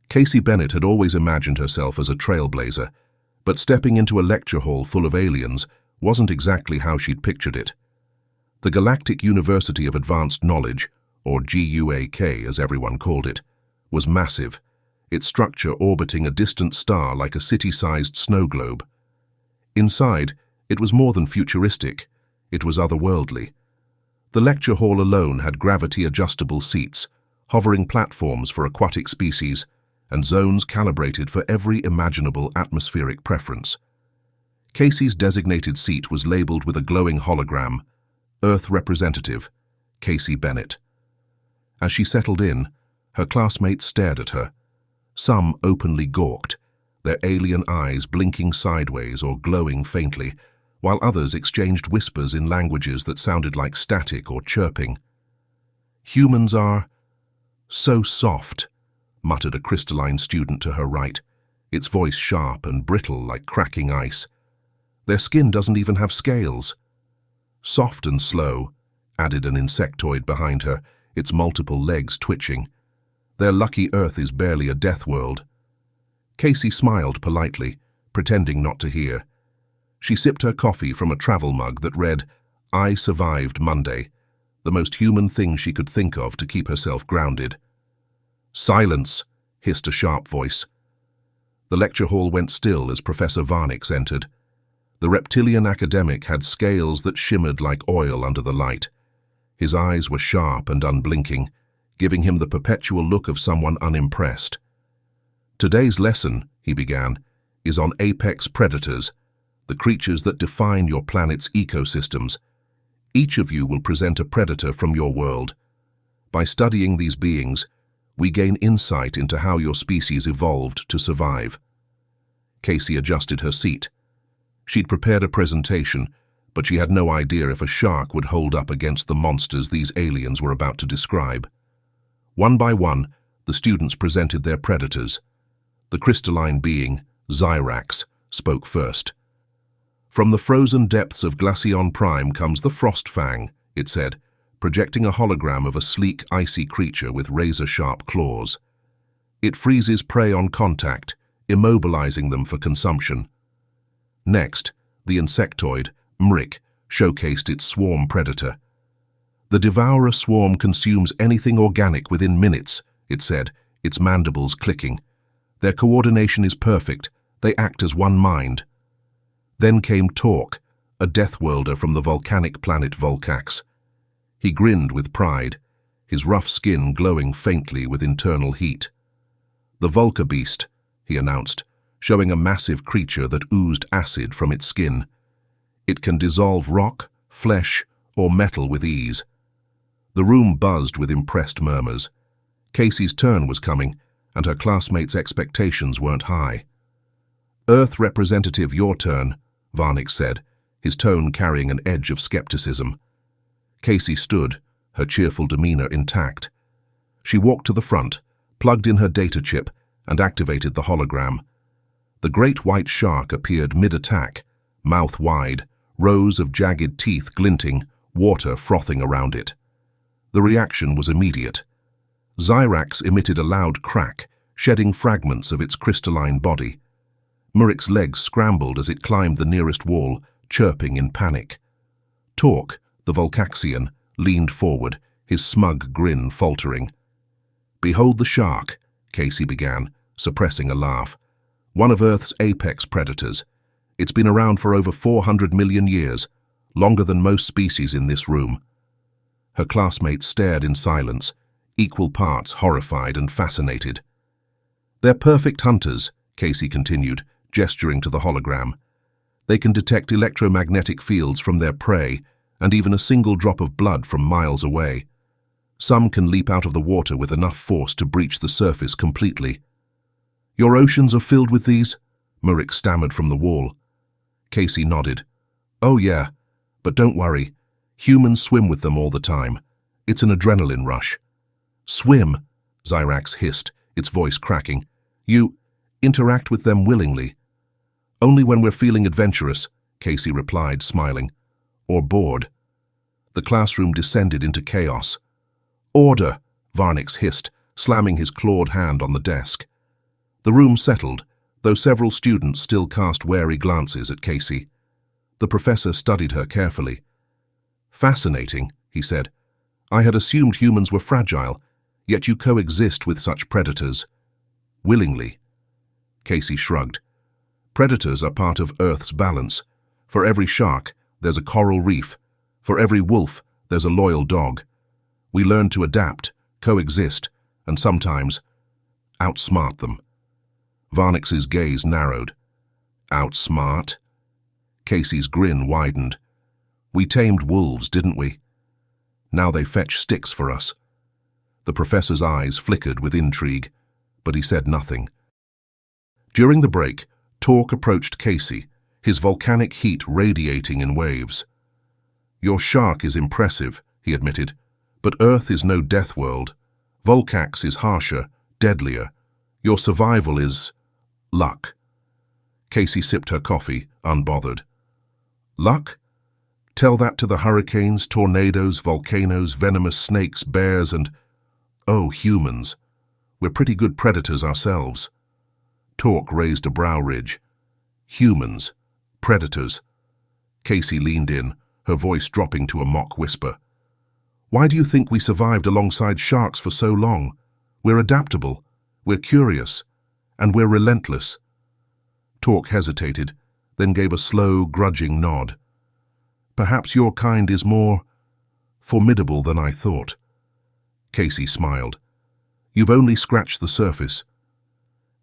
Casey Bennett had always imagined herself as a trailblazer, but stepping into a lecture hall full of aliens wasn't exactly how she'd pictured it. The Galactic University of Advanced Knowledge, or GUAK as everyone called it, was massive, its structure orbiting a distant star like a city-sized snow globe. Inside, it was more than futuristic, it was otherworldly. The lecture hall alone had gravity-adjustable seats, hovering platforms for aquatic species, and zones calibrated for every imaginable atmospheric preference. Casey's designated seat was labeled with a glowing hologram, Earth Representative, Casey Bennett. As she settled in, her classmates stared at her, some openly gawked, their alien eyes blinking sideways or glowing faintly, while others exchanged whispers in languages that sounded like static or chirping. "Humans are so soft," muttered a crystalline student to her right, its voice sharp and brittle like cracking ice. "Their skin doesn't even have scales." "Soft and slow," added an insectoid behind her, its multiple legs twitching. "Their lucky Earth is barely a death world." Casey smiled politely, pretending not to hear. She sipped her coffee from a travel mug that read, "I survived Monday," the most human thing she could think of to keep herself grounded. "Silence," hissed a sharp voice. The lecture hall went still as Professor Varnix entered. The reptilian academic had scales that shimmered like oil under the light. His eyes were sharp and unblinking, giving him the perpetual look of someone unimpressed. "Today's lesson," he began, "is on apex predators, the creatures that define your planet's ecosystems. Each of you will present a predator from your world. By studying these beings, we gain insight into how your species evolved to survive." Casey adjusted her seat. She'd prepared a presentation, but she had no idea if a shark would hold up against the monsters these aliens were about to describe. One by one, the students presented their predators. The crystalline being, Zyrax, spoke first. "From the frozen depths of Glaceon Prime comes the Frost Fang," it said, projecting a hologram of a sleek, icy creature with razor-sharp claws. "It freezes prey on contact, immobilizing them for consumption." Next, the insectoid, Mric, showcased its swarm predator. "The devourer swarm consumes anything organic within minutes," it said, its mandibles clicking. "Their coordination is perfect, they act as one mind." Then came Torque, a Deathworlder from the volcanic planet Volcax. He grinned with pride, his rough skin glowing faintly with internal heat. "The Vulca Beast," he announced, showing a massive creature that oozed acid from its skin. "It can dissolve rock, flesh, or metal with ease." The room buzzed with impressed murmurs. Casey's turn was coming, and her classmates' expectations weren't high. "Earth Representative, your turn," Varnix said, his tone carrying an edge of skepticism. Casey stood, her cheerful demeanor intact. She walked to the front, plugged in her data chip, and activated the hologram. The great white shark appeared mid-attack, mouth wide, rows of jagged teeth glinting, water frothing around it. The reaction was immediate. Zyrax emitted a loud crack, shedding fragments of its crystalline body. Muric's legs scrambled as it climbed the nearest wall, chirping in panic. Torque, the Volcaxian, leaned forward, his smug grin faltering. "Behold the shark," Casey began, suppressing a laugh. "One of Earth's apex predators. It's been around for over 400 million years, longer than most species in this room." Her classmates stared in silence, equal parts horrified and fascinated. "They're perfect hunters," Casey continued, gesturing to the hologram. "They can detect electromagnetic fields from their prey, and even a single drop of blood from miles away. Some can leap out of the water with enough force to breach the surface completely." "Your oceans are filled with these?" Muric stammered from the wall. Casey nodded. "Oh yeah, but don't worry. Humans swim with them all the time. It's an adrenaline rush." "Swim?" Zyrax hissed, its voice cracking. "You interact with them willingly." "Only when we're feeling adventurous," Casey replied, smiling. "Or bored." The classroom descended into chaos. "Order!" Varnix hissed, slamming his clawed hand on the desk. The room settled, though several students still cast wary glances at Casey. The professor studied her carefully. "Fascinating," he said. "I had assumed humans were fragile, yet you coexist with such predators. Willingly." Casey shrugged. "Predators are part of Earth's balance. For every shark, there's a coral reef. For every wolf, there's a loyal dog. We learn to adapt, coexist, and sometimes outsmart them." Varnix's gaze narrowed. "Outsmart?" Casey's grin widened. "We tamed wolves, didn't we? Now they fetch sticks for us." The professor's eyes flickered with intrigue, but he said nothing. During the break, Torque approached Casey, his volcanic heat radiating in waves. "Your shark is impressive," he admitted, "but Earth is no death world. Volcax is harsher, deadlier. Your survival is luck." Casey sipped her coffee, unbothered. "Luck? Tell that to the hurricanes, tornadoes, volcanoes, venomous snakes, bears, and, oh, humans. We're pretty good predators ourselves." Torque raised a brow ridge. "Humans. Predators." Casey leaned in, her voice dropping to a mock whisper. "Why do you think we survived alongside sharks for so long? We're adaptable, we're curious, and we're relentless." Torque hesitated, then gave a slow, grudging nod. "Perhaps your kind is more formidable than I thought." Casey smiled. "You've only scratched the surface."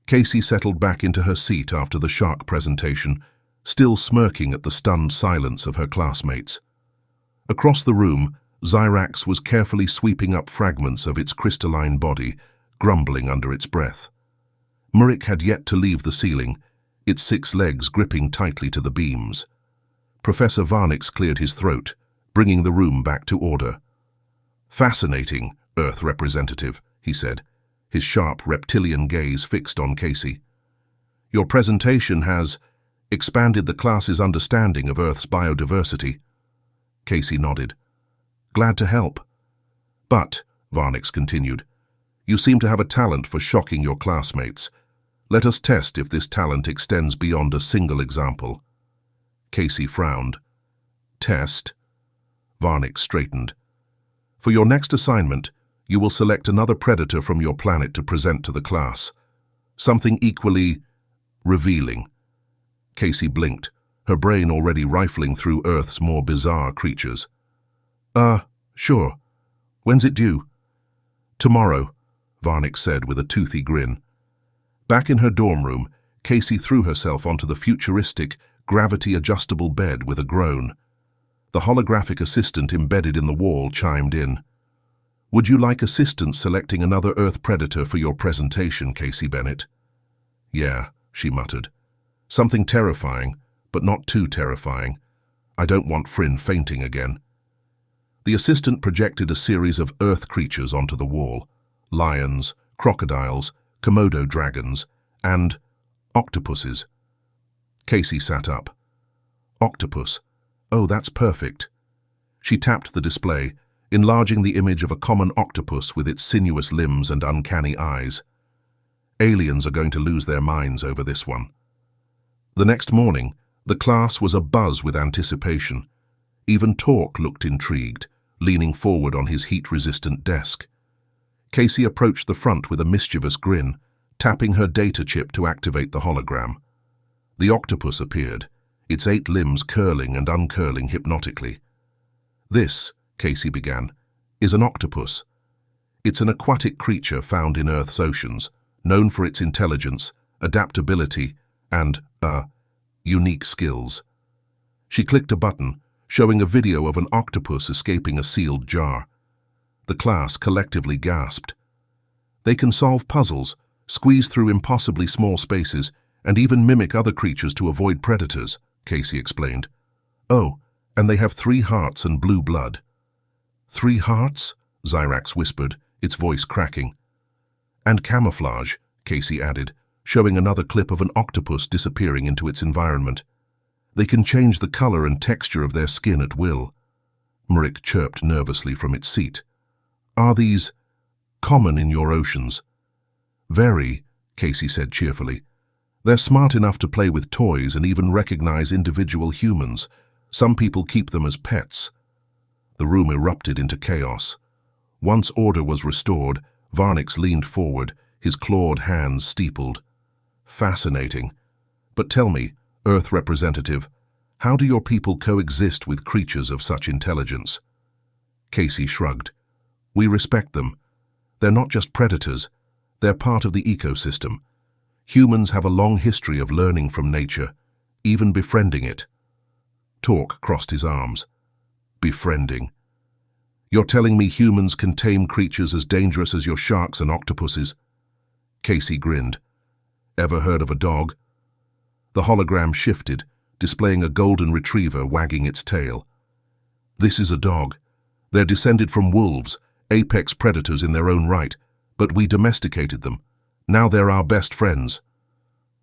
Casey settled back into her seat after the shark presentation, still smirking at the stunned silence of her classmates. Across the room, Xyrax was carefully sweeping up fragments of its crystalline body, grumbling under its breath. Murik had yet to leave the ceiling, its 6 legs gripping tightly to the beams. Professor Varnix cleared his throat, bringing the room back to order. "Fascinating, Earth representative," he said, his sharp reptilian gaze fixed on Casey. "Your presentation has expanded the class's understanding of Earth's biodiversity." Casey nodded. "Glad to help." "But," Varnix continued, "you seem to have a talent for shocking your classmates. Let us test if this talent extends beyond a single example." Casey frowned. "Test?" Varnix straightened. "For your next assignment, you will select another predator from your planet to present to the class. Something equally revealing." Casey blinked, her brain already rifling through Earth's more bizarre creatures. Sure. When's it due?" "Tomorrow," Varnix said with a toothy grin. Back in her dorm room, Casey threw herself onto the futuristic, gravity-adjustable bed with a groan. The holographic assistant embedded in the wall chimed in. "Would you like assistance selecting another Earth predator for your presentation, Casey Bennett?" "Yeah," she muttered. "Something terrifying, but not too terrifying. I don't want Fryn fainting again." The assistant projected a series of Earth creatures onto the wall. Lions, crocodiles, Komodo dragons, and octopuses. Casey sat up. "Octopus. Oh, that's perfect." She tapped the display, enlarging the image of a common octopus with its sinuous limbs and uncanny eyes. "Aliens are going to lose their minds over this one." The next morning, the class was abuzz with anticipation. Even Torque looked intrigued, leaning forward on his heat-resistant desk. Casey approached the front with a mischievous grin, tapping her data chip to activate the hologram. The octopus appeared, its 8 limbs curling and uncurling hypnotically. "This," Casey began, "is an octopus. It's an aquatic creature found in Earth's oceans, known for its intelligence, adaptability, and, unique skills." She clicked a button, showing a video of an octopus escaping a sealed jar. The class collectively gasped. "They can solve puzzles, squeeze through impossibly small spaces, and even mimic other creatures to avoid predators," Casey explained. "Oh, and they have 3 hearts and blue blood." "3 hearts?" Xyrax whispered, its voice cracking. "And camouflage," Casey added, showing another clip of an octopus disappearing into its environment. "They can change the color and texture of their skin at will." Murik chirped nervously from its seat. "Are these common in your oceans?" "Very," Casey said cheerfully. They're smart enough to play with toys and even recognize individual humans. Some people keep them as pets. The room erupted into chaos. Once order was restored, Varnix leaned forward, his clawed hands steepled. Fascinating. But tell me, Earth representative, how do your people coexist with creatures of such intelligence? Casey shrugged. We respect them. They're not just predators. They're part of the ecosystem. Humans have a long history of learning from nature, even befriending it. Torque crossed his arms. Befriending. You're telling me humans can tame creatures as dangerous as your sharks and octopuses? Casey grinned. Ever heard of a dog? The hologram shifted, displaying a golden retriever wagging its tail. This is a dog. They're descended from wolves, apex predators in their own right, but we domesticated them. Now they're our best friends.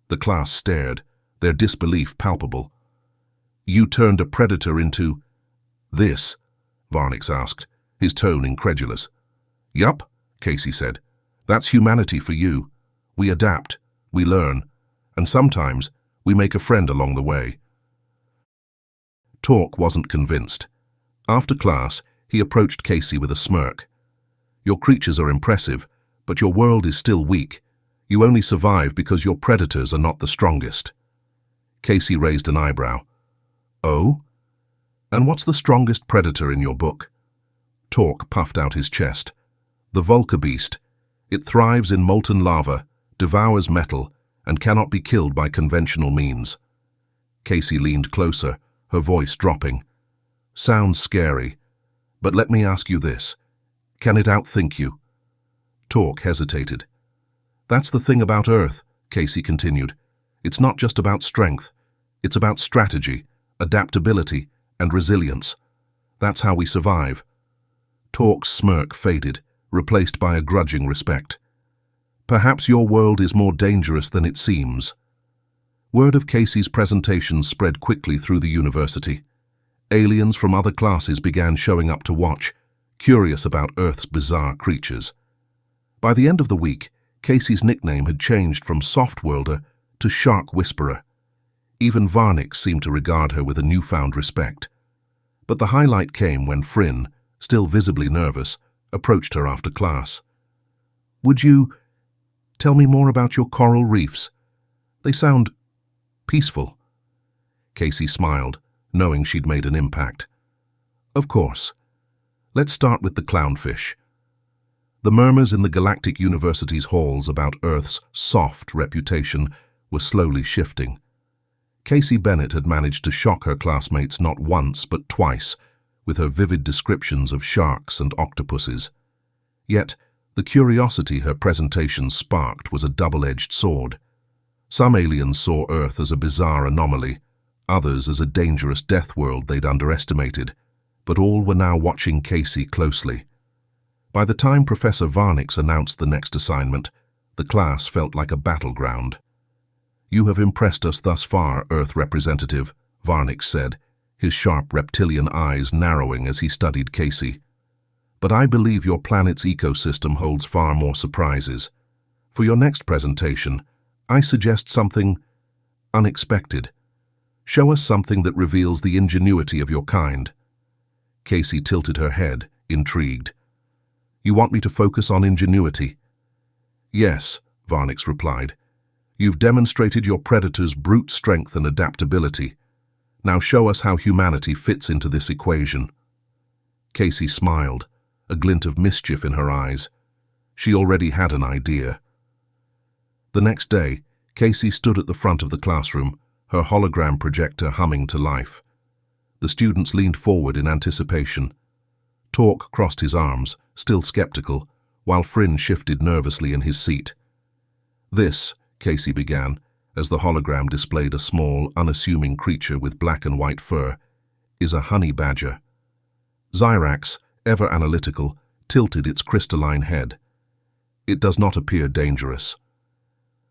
The class stared, their disbelief palpable. You turned a predator into this? Varnix asked, his tone incredulous. Yup, Casey said. That's humanity for you. We adapt, we learn, and sometimes we make a friend along the way. Torque wasn't convinced. After class, he approached Casey with a smirk. Your creatures are impressive, but your world is still weak. You only survive because your predators are not the strongest. Casey raised an eyebrow. Oh? And what's the strongest predator in your book? Torque puffed out his chest. The Vulca beast. It thrives in molten lava, devours metal, and cannot be killed by conventional means. Casey leaned closer, her voice dropping. Sounds scary, but let me ask you this. Can it outthink you? Torque hesitated. That's the thing about Earth, Casey continued. It's not just about strength. It's about strategy, adaptability, and resilience. That's how we survive. Torque's smirk faded, replaced by a grudging respect. Perhaps your world is more dangerous than it seems. Word of Casey's presentation spread quickly through the university. Aliens from other classes began showing up to watch, curious about Earth's bizarre creatures. By the end of the week, Casey's nickname had changed from Softworlder to Shark Whisperer. Even Varnix seemed to regard her with a newfound respect. But the highlight came when Fryn, still visibly nervous, approached her after class. Would you tell me more about your coral reefs? They sound peaceful. Casey smiled, knowing she'd made an impact. Of course. Let's start with the clownfish. The murmurs in the Galactic University's halls about Earth's soft reputation were slowly shifting. Casey Bennett had managed to shock her classmates not once but twice with her vivid descriptions of sharks and octopuses. Yet, the curiosity her presentation sparked was a double-edged sword. Some aliens saw Earth as a bizarre anomaly, others as a dangerous death world they'd underestimated, but all were now watching Casey closely. By the time Professor Varnix announced the next assignment, the class felt like a battleground. You have impressed us thus far, Earth representative, Varnix said, his sharp reptilian eyes narrowing as he studied Casey. But I believe your planet's ecosystem holds far more surprises. For your next presentation, I suggest something unexpected. Show us something that reveals the ingenuity of your kind. Casey tilted her head, intrigued. You want me to focus on ingenuity? Yes, Varnix replied. You've demonstrated your predator's brute strength and adaptability. Now show us how humanity fits into this equation. Casey smiled, a glint of mischief in her eyes. She already had an idea. The next day, Casey stood at the front of the classroom, her hologram projector humming to life. The students leaned forward in anticipation. Torque crossed his arms, still skeptical, while Fryn shifted nervously in his seat. This, Casey began, as the hologram displayed a small, unassuming creature with black and white fur, is a honey badger. Zyrax, ever analytical, tilted its crystalline head. It does not appear dangerous.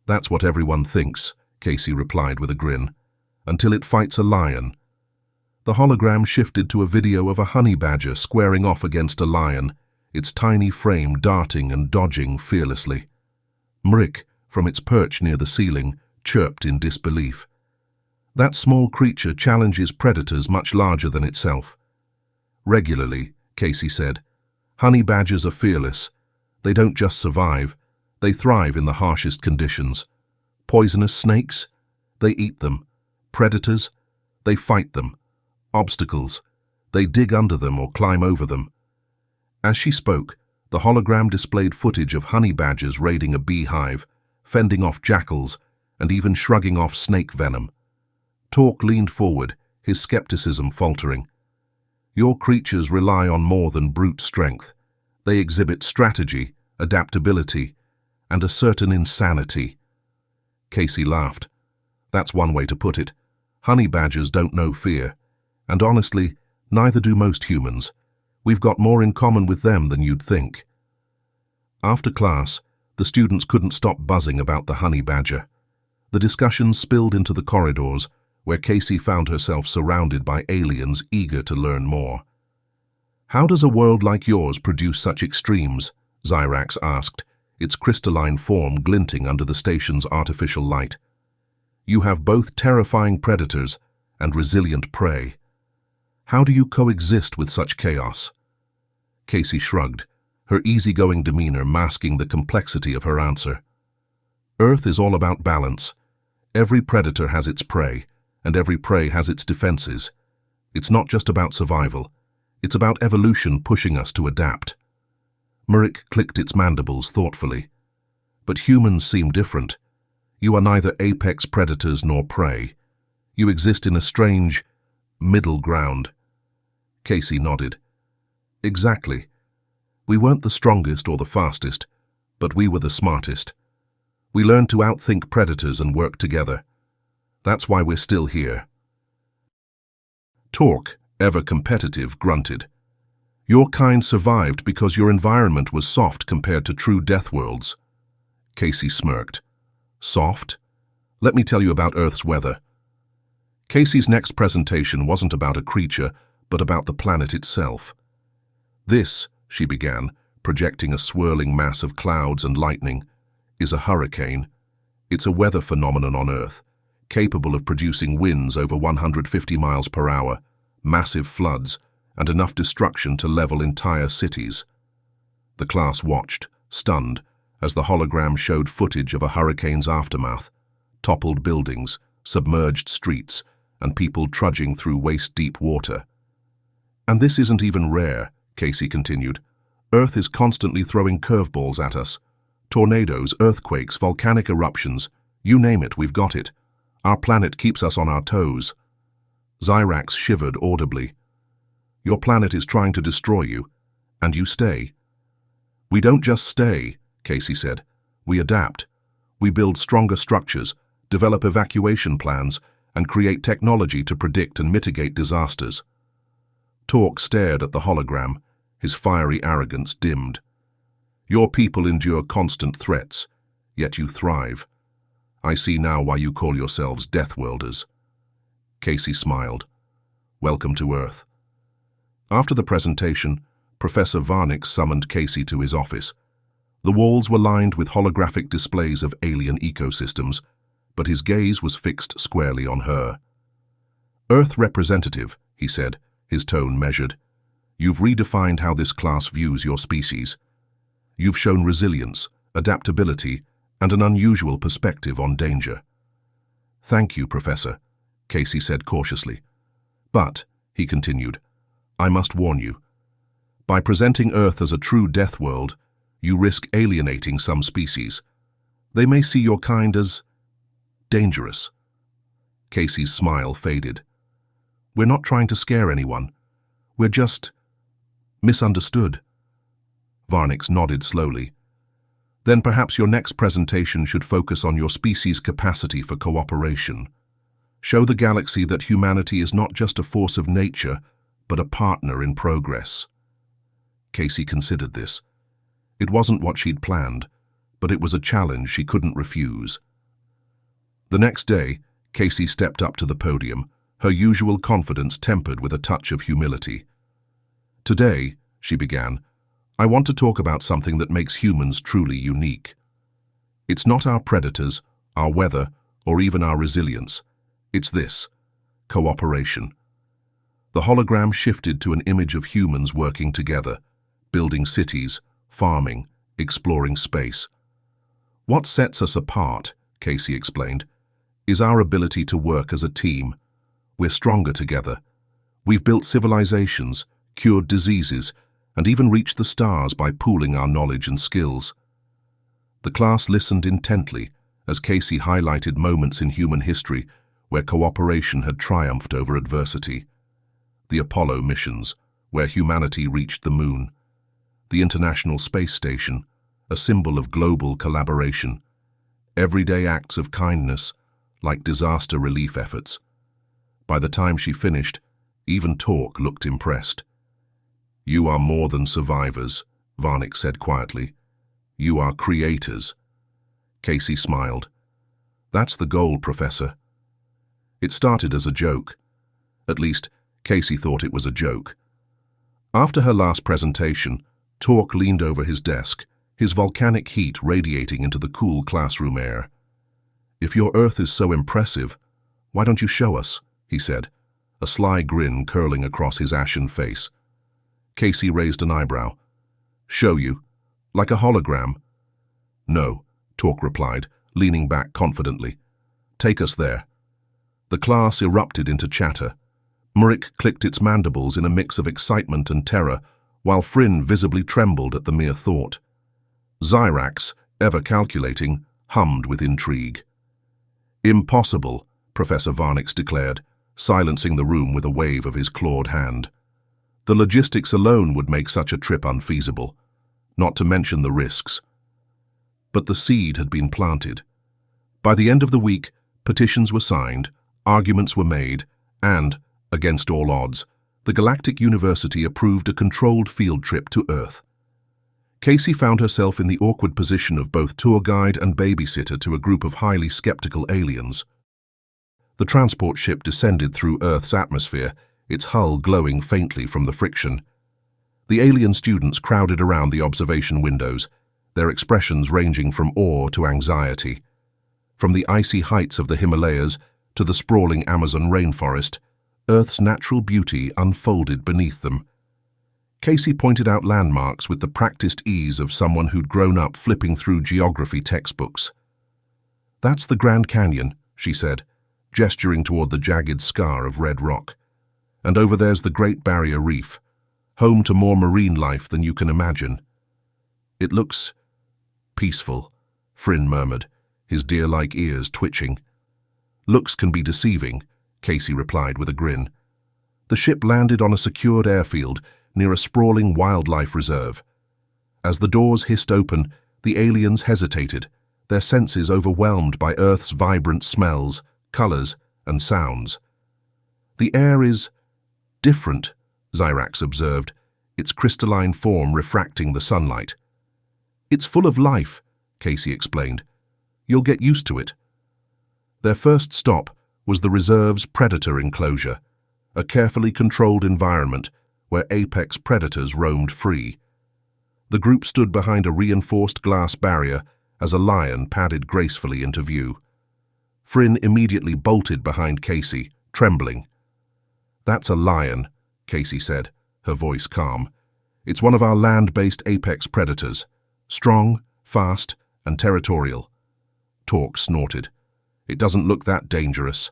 That's what everyone thinks, Casey replied with a grin, until it fights a lion. The hologram shifted to a video of a honey badger squaring off against a lion, its tiny frame darting and dodging fearlessly. Mrick, from its perch near the ceiling, chirped in disbelief. That small creature challenges predators much larger than itself. Regularly, Casey said. Honey badgers are fearless. They don't just survive, they thrive in the harshest conditions. Poisonous snakes? They eat them. Predators? They fight them. Obstacles? They dig under them or climb over them. As she spoke, the hologram displayed footage of honey badgers raiding a beehive, fending off jackals, and even shrugging off snake venom. Torque leaned forward, his skepticism faltering. Your creatures rely on more than brute strength. They exhibit strategy, adaptability, and a certain insanity. Casey laughed. That's one way to put it. Honey badgers don't know fear. And honestly, neither do most humans. We've got more in common with them than you'd think. After class, the students couldn't stop buzzing about the honey badger. The discussion spilled into the corridors, where Casey found herself surrounded by aliens eager to learn more. How does a world like yours produce such extremes? Zyrax asked, its crystalline form glinting under the station's artificial light. You have both terrifying predators and resilient prey. How do you coexist with such chaos? Casey shrugged, her easygoing demeanor masking the complexity of her answer. Earth is all about balance. Every predator has its prey, and every prey has its defenses. It's not just about survival. It's about evolution pushing us to adapt. Murik clicked its mandibles thoughtfully. But humans seem different. You are neither apex predators nor prey. You exist in a strange middle ground. Casey nodded. Exactly. We weren't the strongest or the fastest, but we were the smartest. We learned to outthink predators and work together. That's why we're still here. Torque, ever competitive, grunted. Your kind survived because your environment was soft compared to true Deathworlds. Casey smirked. Soft? Let me tell you about Earth's weather. Casey's next presentation wasn't about a creature, but about the planet itself. This, she began, projecting a swirling mass of clouds and lightning, is a hurricane. It's a weather phenomenon on Earth, capable of producing winds over 150 miles per hour, massive floods, and enough destruction to level entire cities. The class watched, stunned, as the hologram showed footage of a hurricane's aftermath, toppled buildings, submerged streets, and people trudging through waist-deep water. And this isn't even rare, Casey continued. Earth is constantly throwing curveballs at us. Tornadoes, earthquakes, volcanic eruptions, you name it, we've got it. Our planet keeps us on our toes. Zyrax shivered audibly. Your planet is trying to destroy you, and you stay. We don't just stay, Casey said. We adapt. We build stronger structures, develop evacuation plans, and create technology to predict and mitigate disasters. Torque stared at the hologram, his fiery arrogance dimmed. Your people endure constant threats, yet you thrive. I see now why you call yourselves Deathworlders. Casey smiled. Welcome to Earth. After the presentation, Professor Varnick summoned Casey to his office. The walls were lined with holographic displays of alien ecosystems, but his gaze was fixed squarely on her. Earth representative, he said, his tone measured. You've redefined how this class views your species. You've shown resilience, adaptability, and an unusual perspective on danger. Thank you, Professor, Casey said cautiously. But, he continued, I must warn you. By presenting Earth as a true death world, you risk alienating some species. They may see your kind as dangerous. Casey's smile faded. We're not trying to scare anyone. We're just misunderstood. Varnick nodded slowly. Then perhaps your next presentation should focus on your species' capacity for cooperation. Show the galaxy that humanity is not just a force of nature, but a partner in progress. Casey considered this. It wasn't what she'd planned, but it was a challenge she couldn't refuse. The next day, Casey stepped up to the podium, her usual confidence tempered with a touch of humility. Today, she began, I want to talk about something that makes humans truly unique. It's not our predators, our weather, or even our resilience. It's this: cooperation. The hologram shifted to an image of humans working together, building cities, farming, exploring space. What sets us apart, Casey explained, is our ability to work as a team. We're stronger together. We've built civilizations, cured diseases, and even reached the stars by pooling our knowledge and skills. The class listened intently as Casey highlighted moments in human history where cooperation had triumphed over adversity. The Apollo missions, where humanity reached the moon. The International Space Station, a symbol of global collaboration. Everyday acts of kindness, like disaster relief efforts. By the time she finished, even Torque looked impressed. "You are more than survivors," Varnick said quietly. "You are creators." Casey smiled. "That's the goal, Professor." It started as a joke. At least, Casey thought it was a joke. After her last presentation, Torque leaned over his desk, his volcanic heat radiating into the cool classroom air. "If your Earth is so impressive, why don't you show us?" he said, a sly grin curling across his ashen face. Casey raised an eyebrow. "Show you? Like a hologram?" "No," Torque replied, leaning back confidently. "Take us there." The class erupted into chatter. Murik clicked its mandibles in a mix of excitement and terror, while Fryn visibly trembled at the mere thought. Zyrax, ever calculating, hummed with intrigue. "Impossible," Professor Varnix declared, silencing the room with a wave of his clawed hand. The logistics alone would make such a trip unfeasible, not to mention the risks. But the seed had been planted. By the end of the week, petitions were signed, arguments were made, and, against all odds, the Galactic University approved a controlled field trip to Earth. Casey found herself in the awkward position of both tour guide and babysitter to a group of highly skeptical aliens. The transport ship descended through Earth's atmosphere, its hull glowing faintly from the friction. The alien students crowded around the observation windows, their expressions ranging from awe to anxiety. From the icy heights of the Himalayas to the sprawling Amazon rainforest, Earth's natural beauty unfolded beneath them. Casey pointed out landmarks with the practiced ease of someone who'd grown up flipping through geography textbooks. "That's the Grand Canyon," she said, gesturing toward the jagged scar of red rock. "And over there's the Great Barrier Reef, home to more marine life than you can imagine." "It looks peaceful," Fryn murmured, his deer-like ears twitching. "Looks can be deceiving," Casey replied with a grin. The ship landed on a secured airfield near a sprawling wildlife reserve. As the doors hissed open, the aliens hesitated, their senses overwhelmed by Earth's vibrant smells, colors, and sounds. "The air is different," Zyrax observed, its crystalline form refracting the sunlight. "It's full of life," Casey explained. "You'll get used to it." Their first stop was the reserve's predator enclosure, a carefully controlled environment where apex predators roamed free. The group stood behind a reinforced glass barrier as a lion padded gracefully into view. Fryn immediately bolted behind Casey, trembling. "That's a lion," Casey said, her voice calm. "It's one of our land-based apex predators. Strong, fast, and territorial." Torque snorted. "It doesn't look that dangerous."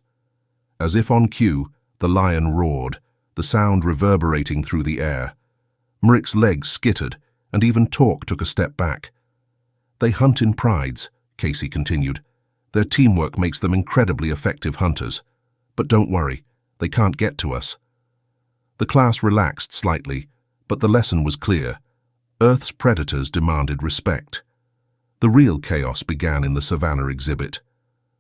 As if on cue, the lion roared, the sound reverberating through the air. Murik's legs skittered, and even Torque took a step back. "They hunt in prides," Casey continued. "Their teamwork makes them incredibly effective hunters. But don't worry, they can't get to us." The class relaxed slightly, but the lesson was clear. Earth's predators demanded respect. The real chaos began in the savannah exhibit.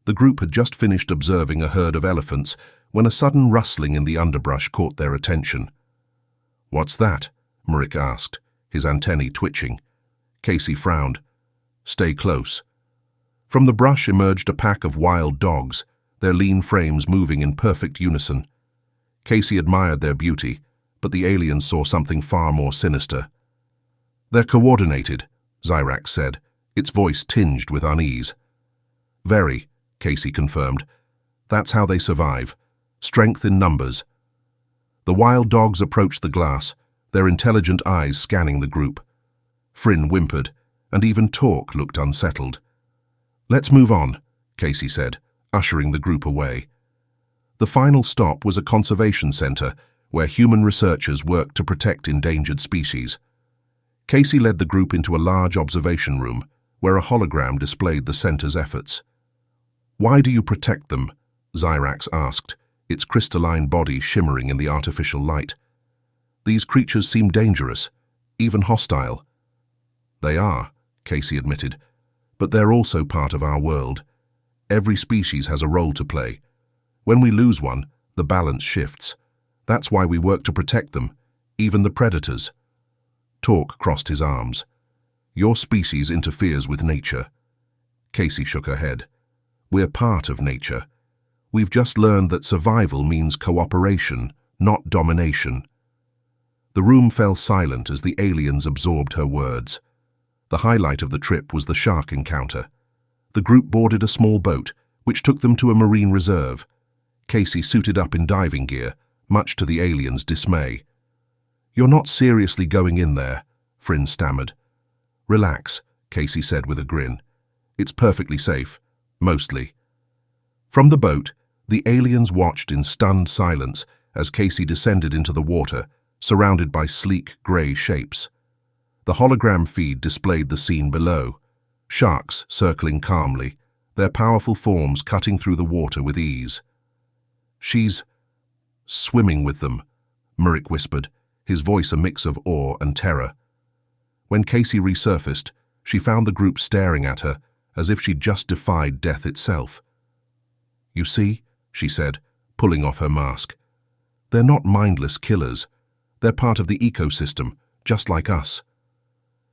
The group had just finished observing a herd of elephants when a sudden rustling in the underbrush caught their attention. "What's that?" Murik asked, his antennae twitching. Casey frowned. "Stay close." From the brush emerged a pack of wild dogs, their lean frames moving in perfect unison. Casey admired their beauty, but the aliens saw something far more sinister. "They're coordinated," Zyrax said, its voice tinged with unease. Very, Casey confirmed. That's how they survive. Strength in numbers. The wild dogs approached the glass, their intelligent eyes scanning the group. Fryn whimpered, and even Torque looked unsettled. Let's move on, Casey said, ushering the group away. The final stop was a conservation center where human researchers worked to protect endangered species. Casey led the group into a large observation room where a hologram displayed the center's efforts. Why do you protect them? Zyrax asked, its crystalline body shimmering in the artificial light. These creatures seem dangerous, even hostile. They are, Casey admitted, but they're also part of our world. Every species has a role to play. When we lose one, the balance shifts. That's why we work to protect them, even the predators. Torque crossed his arms. Your species interferes with nature. Casey shook her head. We're part of nature. We've just learned that survival means cooperation, not domination. The room fell silent as the aliens absorbed her words. The highlight of the trip was the shark encounter. The group boarded a small boat, which took them to a marine reserve. Casey suited up in diving gear, much to the aliens' dismay. You're not seriously going in there, Fryn stammered. Relax, Casey said with a grin. It's perfectly safe, mostly. From the boat, the aliens watched in stunned silence as Casey descended into the water, surrounded by sleek grey shapes. The hologram feed displayed the scene below. Sharks circling calmly, their powerful forms cutting through the water with ease. She's swimming with them, Murick whispered, his voice a mix of awe and terror. When Casey resurfaced, she found the group staring at her, as if she'd just defied death itself. You see, she said, pulling off her mask. They're not mindless killers. They're part of the ecosystem, just like us.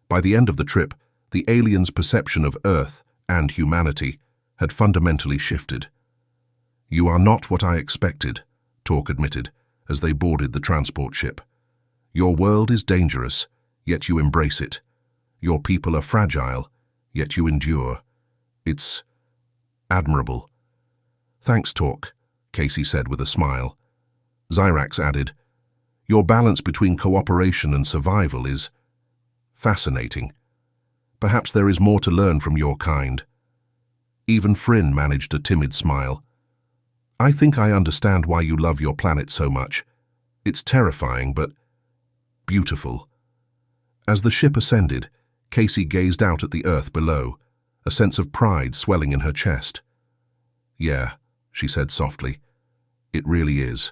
By the end of the trip, the aliens' perception of Earth and humanity had fundamentally shifted. You are not what I expected, Torque admitted, as they boarded the transport ship. Your world is dangerous, yet you embrace it. Your people are fragile, yet you endure. It's admirable. Thanks, Torque, Casey said with a smile. Zyrax added, Your balance between cooperation and survival is fascinating. Perhaps there is more to learn from your kind. Even Fryn managed a timid smile. I think I understand why you love your planet so much. It's terrifying, but beautiful. As the ship ascended, Casey gazed out at the Earth below, a sense of pride swelling in her chest. Yeah, she said softly, it really is.